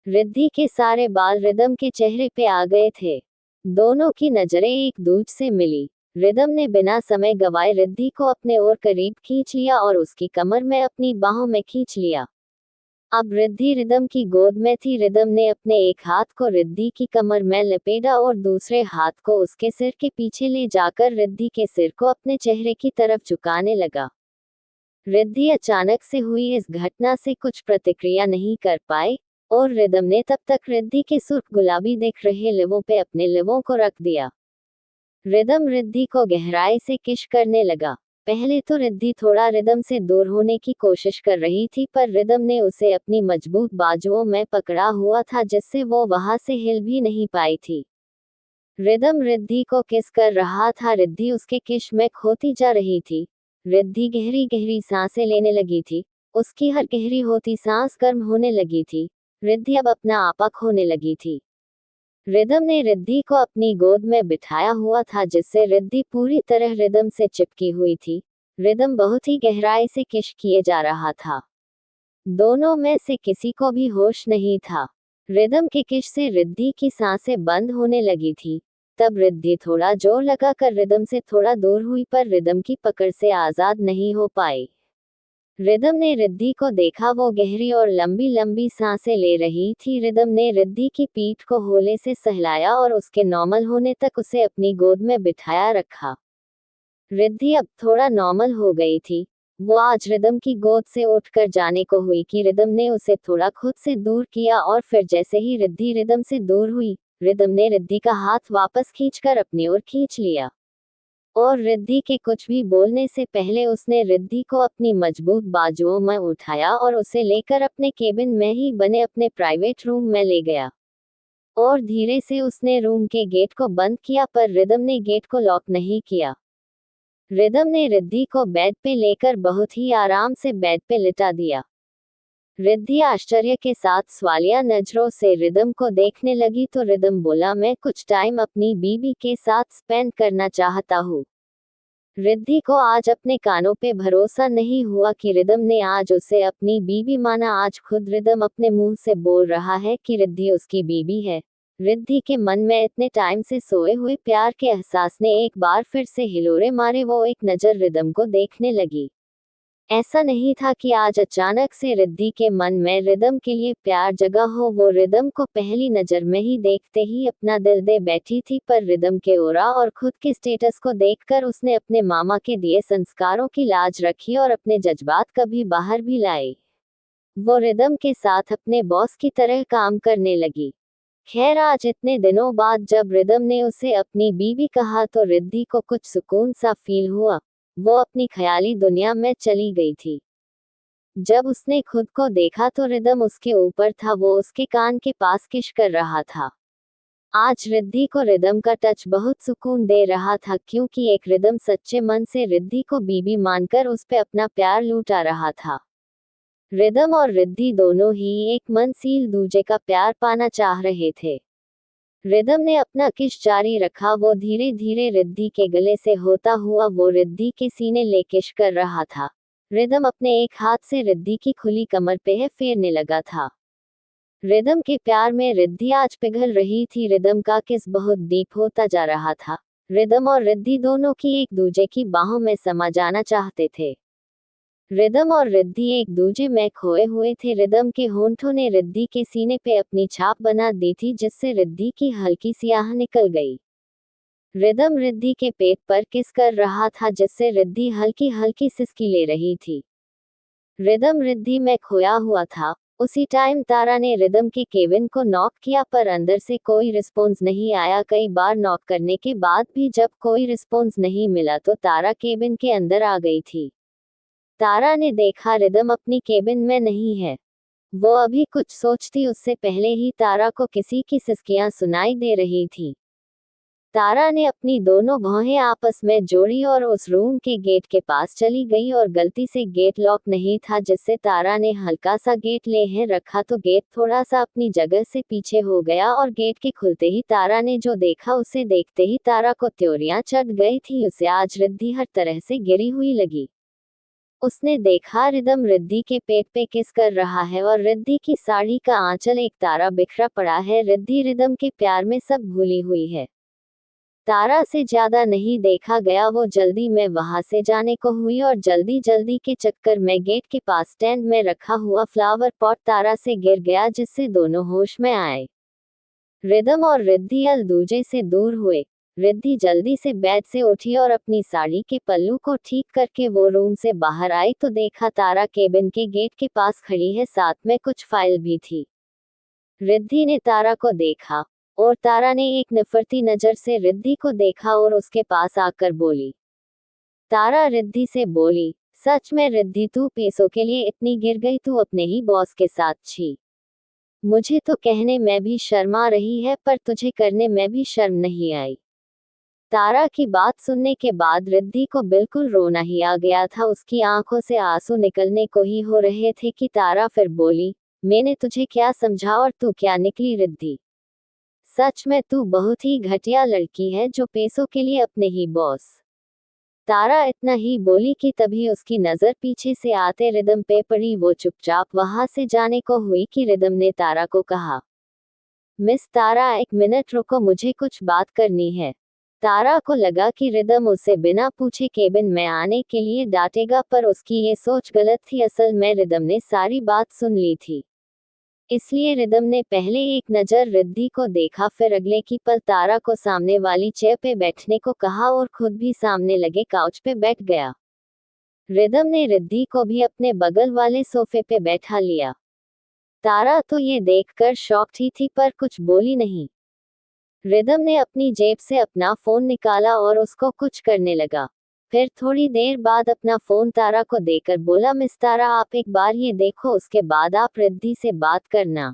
रिद्धि के सारे बाल रिदम के चेहरे पे आ गए थे। दोनों की नजरें एक दूज से मिली। रिदम ने बिना समय गवाए रिद्धि को अपने ओर करीब खींच लिया और उसकी कमर में अपनी बाहों में खींच लिया। अब रिद्धि रिदम की गोद में थी। रिदम ने अपने एक हाथ को रिद्धि की कमर में लपेटा और दूसरे हाथ को उसके सिर के पीछे ले जाकर रिद्धि के सिर को अपने चेहरे की तरफ झुकाने लगा। रिद्धि अचानक से हुई इस घटना से कुछ प्रतिक्रिया नहीं कर पाई और रिदम ने तब तक रिद्धि के सुर्ख गुलाबी दिख रहे लिवों पे अपने लिवों को रख दिया। रिदम रिद्धि को गहराई से किश करने लगा। पहले तो रिद्धि थोड़ा रिदम से दूर होने की कोशिश कर रही थी, पर रिदम ने उसे अपनी मजबूत बाजुओं में पकड़ा हुआ था जिससे वो वहां से हिल भी नहीं पाई थी। रिदम रिद्धि को किस कर रहा था। रिद्धि उसके किश में खोती जा रही थी। रिद्धि गहरी गहरी सांसें लेने लगी थी। उसकी हर गहरी होती सांस गर्म होने लगी थी। रिद्धि अब अपना आपा खोने लगी थी। रिदम ने रिद्धि को अपनी गोद में बिठाया हुआ था जिससे रिद्धि पूरी तरह रिदम से चिपकी हुई थी। रिदम बहुत ही गहराई से किश किए जा रहा था। दोनों में से किसी को भी होश नहीं था। रिदम के किश से रिद्धि की सांसें बंद होने लगी थी। तब रिद्धि थोड़ा जोर लगाकर रिदम से थोड़ा दूर हुई, पर रिदम की पकड़ से आजाद नहीं हो पाई। रिदम ने रिद्धि को देखा, वो गहरी और लंबी लंबी सांसें ले रही थी। रिदम ने रिद्धि की पीठ को होले से सहलाया और उसके नॉर्मल होने तक उसे अपनी गोद में बिठाया रखा। रिद्धि अब थोड़ा नॉर्मल हो गई थी। वो आज रिदम की गोद से उठकर जाने को हुई कि रिदम ने उसे थोड़ा खुद से दूर किया और फिर जैसे ही रिद्धि रिदम से दूर हुई, रिदम ने रिद्धि का हाथ वापस खींचकर अपनी ओर खींच लिया और रिद्धि के कुछ भी बोलने से पहले उसने रिद्धि को अपनी मजबूत बाजुओं में उठाया और उसे लेकर अपने केबिन में ही बने अपने प्राइवेट रूम में ले गया और धीरे से उसने रूम के गेट को बंद किया, पर रिदम ने गेट को लॉक नहीं किया। रिदम ने रिद्धि को बेड पे लेकर बहुत ही आराम से बेड पे लिटा दिया। रिद्धि आश्चर्य के साथ सवालिया नजरों से रिदम को देखने लगी तो रिदम बोला, मैं कुछ टाइम अपनी बीबी के साथ स्पेंड करना चाहता हूँ। रिद्धि को आज अपने कानों पे भरोसा नहीं हुआ कि रिदम ने आज उसे अपनी बीबी माना। आज खुद रिदम अपने मुंह से बोल रहा है कि रिद्धि उसकी बीबी है। रिद्धि के मन में इतने टाइम से सोए हुए प्यार के एहसास ने एक बार फिर से हिलोरे मारे। वो एक नजर रिदम को देखने लगी। ऐसा नहीं था कि आज अचानक से रिद्धि के मन में रिदम के लिए प्यार जगा हो। वो रिदम को पहली नजर में ही देखते ही अपना दिल दे बैठी थी, पर रिदम के ओरा और खुद के स्टेटस को देखकर उसने अपने मामा के दिए संस्कारों की लाज रखी और अपने जज्बात कभी बाहर भी लाए। वो रिदम के साथ अपने बॉस की तरह काम करने लगी। खैर, आज इतने दिनों बाद जब रिदम ने उसे अपनी बीवी कहा तो रिद्धि को कुछ सुकून सा फील हुआ। वो अपनी ख्याली दुनिया में चली गई थी। जब उसने खुद को देखा तो रिदम उसके ऊपर था। वो उसके कान के पास किश कर रहा था। आज रिद्धि को रिदम का टच बहुत सुकून दे रहा था, क्योंकि एक रिदम सच्चे मन से रिद्धि को बीबी मानकर उस पे अपना प्यार लूटा रहा था। रिदम और रिद्धि दोनों ही एक मन से दूजे का प्यार पाना चाह रहे थे। रिदम ने अपना किश जारी रखा। वो धीरे धीरे रिद्धि के गले से होता हुआ वो रिद्धि के सीने ले किश कर रहा था। रिदम अपने एक हाथ से रिद्धि की खुली कमर पे है फेरने लगा था। रिदम के प्यार में रिद्धि आज पिघल रही थी। रिदम का किस बहुत डीप होता जा रहा था। रिदम और रिद्धि दोनों की एक दूजे की बाहों में समा जाना चाहते थे। रिदम और रिद्धि एक दूजे में खोए हुए थे। रिदम के होंठों ने रिद्धि के सीने पे अपनी छाप बना दी थी जिससे रिद्धि की हल्की सी आह निकल गई। रिदम रिद्धि के पेट पर किस कर रहा था जिससे रिद्धि हल्की हल्की सिसकी ले रही थी। रिदम रिद्धि में खोया हुआ था। उसी टाइम तारा ने रिदम के केबिन को नॉक किया, पर अंदर से कोई रिस्पॉन्स नहीं आया। कई बार नॉक करने के बाद भी जब कोई रिस्पॉन्स नहीं मिला तो तारा केबिन के अंदर आ गई थी। तारा ने देखा रिदम अपनी केबिन में नहीं है। वो अभी कुछ सोचती उससे पहले ही तारा को किसी की सिसकियां सुनाई दे रही थी। तारा ने अपनी दोनों भौहें आपस में जोड़ी और उस रूम के गेट के पास चली गई और गलती से गेट लॉक नहीं था जिससे तारा ने हल्का सा गेट ले है रखा तो गेट थोड़ा सा अपनी जगह से पीछे हो गया और गेट के खुलते ही तारा ने जो देखा उसे देखते ही तारा को त्योरियां चढ़ गई थी। उसे आज रिद्धि हर तरह से गिरी हुई लगी। उसने देखा रिदम रिद्धि के पेट पे किस कर रहा है और रिद्धि की साड़ी का आंचल एक तारा बिखरा पड़ा है। रिद्धि रिदम के प्यार में सब भूली हुई है। तारा से ज्यादा नहीं देखा गया। वो जल्दी में वहां से जाने को हुई और जल्दी जल्दी के चक्कर में गेट के पास स्टैंड में रखा हुआ फ्लावर पॉट तारा से गिर गया, जिससे दोनों होश में आए। रिदम और रिद्धि अल दूजे से दूर हुए। रिद्धि जल्दी से बेड से उठी और अपनी साड़ी के पल्लू को ठीक करके वो रूम से बाहर आई तो देखा तारा केबिन के गेट के पास खड़ी है, साथ में कुछ फाइल भी थी। रिद्धि ने तारा को देखा और तारा ने एक नफरती नजर से रिद्धि को देखा और उसके पास आकर बोली। तारा रिद्धि से बोली, सच में रिद्धि, तू पैसों के लिए इतनी गिर गई? तू अपने ही बॉस के साथ छी। मुझे तो कहने में भी शर्म आ रही है, पर तुझे करने में भी शर्म नहीं आई। तारा की बात सुनने के बाद रिद्धि को बिल्कुल रोना ही आ गया था। उसकी आंखों से आंसू निकलने को ही हो रहे थे कि तारा फिर बोली, मैंने तुझे क्या समझा और तू क्या निकली रिद्धि? सच में तू बहुत ही घटिया लड़की है जो पैसों के लिए अपने ही बॉस। तारा इतना ही बोली कि तभी उसकी नजर पीछे से आते रिदम पे पड़ी। वो चुपचाप वहां से जाने को हुई कि रिदम ने तारा को कहा, मिस तारा, एक मिनट रुको, मुझे कुछ बात करनी है। तारा को लगा कि रिदम उसे बिना पूछे केबिन में आने के लिए डांटेगा, पर उसकी ये सोच गलत थी। असल में रिदम ने सारी बात सुन ली थी, इसलिए रिदम ने पहले एक नजर रिद्धि को देखा, फिर अगले की पल तारा को सामने वाली चेयर पे बैठने को कहा और खुद भी सामने लगे काउच पे बैठ गया। रिदम ने रिद्धि को भी अपने बगल वाले सोफे पे बैठा लिया। तारा तो ये देखकर शॉक्ड ही थी, पर कुछ बोली नहीं। रिदम ने अपनी जेब से अपना फोन निकाला और उसको कुछ करने लगा। फिर थोड़ी देर बाद अपना फोन तारा को देकर बोला, मिस तारा, आप एक बार ये देखो, उसके बाद आप रिद्धि से बात करना।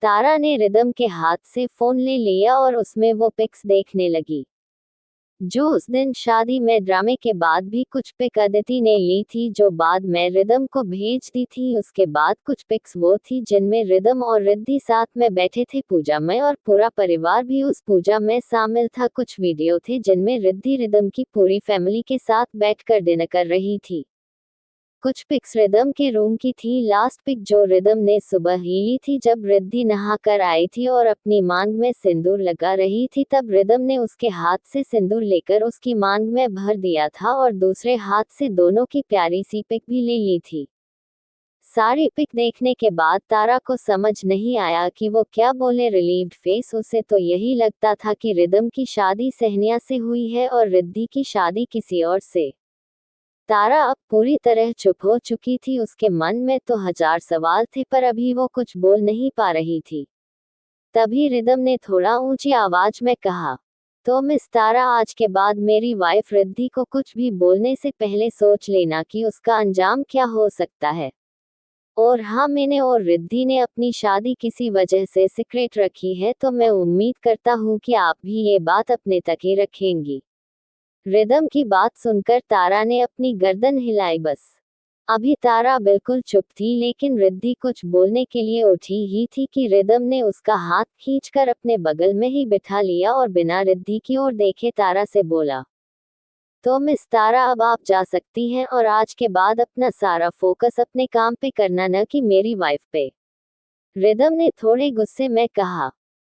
तारा ने रिदम के हाथ से फोन ले लिया और उसमें वो पिक्स देखने लगी जो उस दिन शादी में ड्रामे के बाद भी कुछ पिक अदिति ने ली थी, जो बाद में रिदम को भेज दी थी। उसके बाद कुछ पिक्स वो थी जिनमें रिदम और रिद्धि साथ में बैठे थे पूजा में, और पूरा परिवार भी उस पूजा में शामिल था। कुछ वीडियो थे जिनमें रिद्धि रिदम की पूरी फैमिली के साथ बैठकर डिनर कर रही थी। कुछ पिक्स रिदम के रूम की थी। लास्ट पिक जो रिदम ने सुबह ही ली थी जब रिद्धि नहाकर आई थी और अपनी मांग में सिंदूर लगा रही थी, तब रिदम ने उसके हाथ से सिंदूर लेकर उसकी मांग में भर दिया था और दूसरे हाथ से दोनों की प्यारी सी पिक भी ले ली थी। सारी पिक देखने के बाद तारा को समझ नहीं आया कि वो क्या बोले। रिलीव्ड फेस, उसे तो यही लगता था कि रिदम की शादी सहनिया से हुई है और रिद्धि की शादी किसी और से। तारा अब पूरी तरह चुप हो चुकी थी। उसके मन में तो हजार सवाल थे, पर अभी वो कुछ बोल नहीं पा रही थी। तभी रिदम ने थोड़ा ऊंची आवाज में कहा, तो मिस तारा, आज के बाद मेरी वाइफ रिद्धि को कुछ भी बोलने से पहले सोच लेना कि उसका अंजाम क्या हो सकता है। और हाँ, मैंने और रिद्धि ने अपनी शादी किसी वजह से सीक्रेट रखी है, तो मैं उम्मीद करता हूँ कि आप भी ये बात अपने तक ही रखेंगी। रिदम की बात सुनकर तारा ने अपनी गर्दन हिलाई। बस अभी तारा बिल्कुल चुप थी, लेकिन रिद्धि कुछ बोलने के लिए उठी ही थी कि रिदम ने उसका हाथ खींचकर अपने बगल में ही बिठा लिया और बिना रिद्धि की ओर देखे तारा से बोला, तो मिस तारा, अब आप जा सकती हैं और आज के बाद अपना सारा फोकस अपने काम पे करना, न कि मेरी वाइफ पे। रिदम ने थोड़े गुस्से में कहा।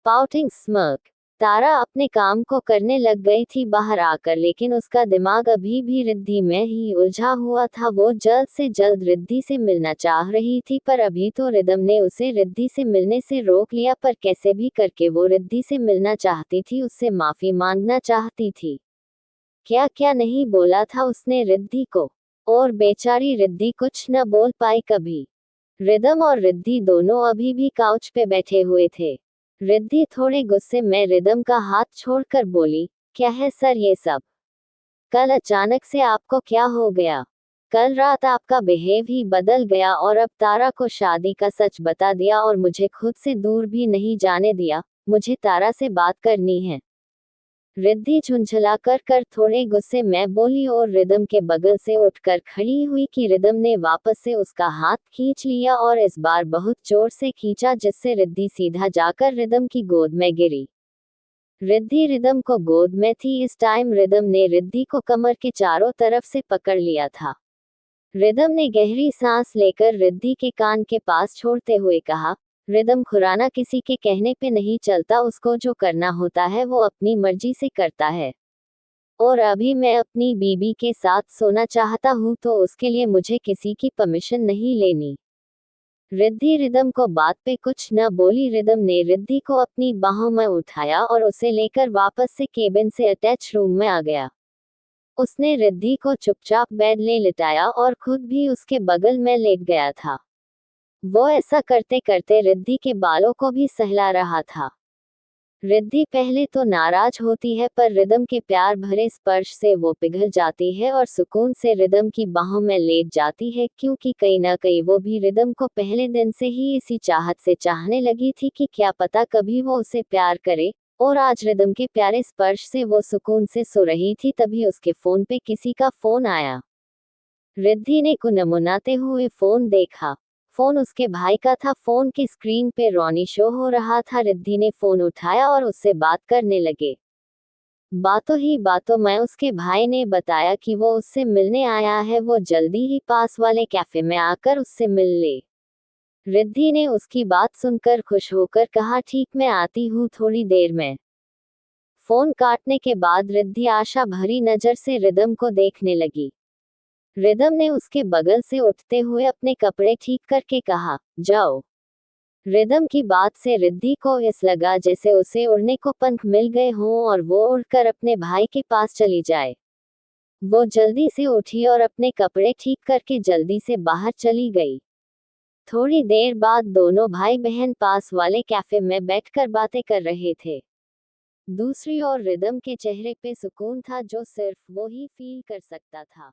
पाउटिंग स्मर्क, तारा अपने काम को करने लग गई थी बाहर आकर, लेकिन उसका दिमाग अभी भी रिद्धि में ही उलझा हुआ था। वो जल्द से जल्द रिद्धि से मिलना चाह रही थी, पर अभी तो रिदम ने उसे रिद्धि से मिलने से रोक लिया। पर कैसे भी करके वो रिद्धि से मिलना चाहती थी, उससे माफी मांगना चाहती थी। क्या क्या नहीं बोला था उसने रिद्धि को, और बेचारी रिद्धि कुछ न बोल पाई कभी। रिदम और रिद्धि दोनों अभी भी काउच पे बैठे हुए थे। रिद्धि थोड़े गुस्से में रिदम का हाथ छोड़कर बोली, क्या है सर ये सब? कल अचानक से आपको क्या हो गया? कल रात आपका बिहेव ही बदल गया और अब तारा को शादी का सच बता दिया और मुझे खुद से दूर भी नहीं जाने दिया। मुझे तारा से बात करनी है। रिद्धि झुंझला कर थोड़े गुस्से में बोली और रिदम के बगल से उठकर खड़ी हुई कि रिदम ने वापस से उसका हाथ खींच लिया और इस बार बहुत जोर से खींचा, जिससे रिद्धि सीधा जाकर रिदम की गोद में गिरी। रिद्धि रिदम को गोद में थी। इस टाइम रिदम ने रिद्धि को कमर के चारों तरफ से पकड़ लिया था। रिदम ने गहरी सांस लेकर रिद्धि के कान के पास छोड़ते हुए कहा, रिदम खुराना किसी के कहने पे नहीं चलता, उसको जो करना होता है वो अपनी मर्जी से करता है। और अभी मैं अपनी बीबी के साथ सोना चाहता हूँ तो उसके लिए मुझे किसी की परमिशन नहीं लेनी। रिद्धि रिदम को बात पे कुछ न बोली। रिदम ने रिद्धि को अपनी बाहों में उठाया और उसे लेकर वापस से केबिन से अटैच रूम में आ गया। उसने रिद्धि को चुपचाप बेड ले लिटाया और खुद भी उसके बगल में लेट गया था। वो ऐसा करते करते रिद्धि के बालों को भी सहला रहा था। रिद्धि पहले तो नाराज होती है पर रिदम के प्यार भरे स्पर्श से वो पिघल जाती है और सुकून से रिदम की बाहों में लेट जाती है, क्योंकि कहीं ना कहीं वो भी रिदम को पहले दिन से ही इसी चाहत से चाहने लगी थी कि क्या पता कभी वो उसे प्यार करे। और आज रिदम के प्यारे स्पर्श से वो सुकून से सो रही थी, तभी उसके फोन पे किसी का फोन आया। रिद्धि ने कुनमुनाते हुए फोन देखा। फोन उसके भाई का था। फोन की स्क्रीन पे रोनी शो हो रहा था। रिद्धि ने फोन उठाया और उससे बात करने लगे। बातों ही बातों में उसके भाई ने बताया कि वो उससे मिलने आया है, वो जल्दी ही पास वाले कैफे में आकर उससे मिल ले। रिद्धि ने उसकी बात सुनकर खुश होकर कहा, ठीक, मैं आती हूँ थोड़ी देर में। फोन काटने के बाद रिद्धि आशा भरी नजर से रिदम को देखने लगी। रिदम ने उसके बगल से उठते हुए अपने कपड़े ठीक करके कहा, जाओ। रिदम की बात से रिद्धि को ऐसा लगा जैसे उसे उड़ने को पंख मिल गए हों और वो उड़कर अपने भाई के पास चली जाए। वो जल्दी से उठी और अपने कपड़े ठीक करके जल्दी से बाहर चली गई। थोड़ी देर बाद दोनों भाई बहन पास वाले कैफे में बैठकर बातें कर रहे थे। दूसरी ओर रिदम के चेहरे पे सुकून था जो सिर्फ वो ही फील कर सकता था।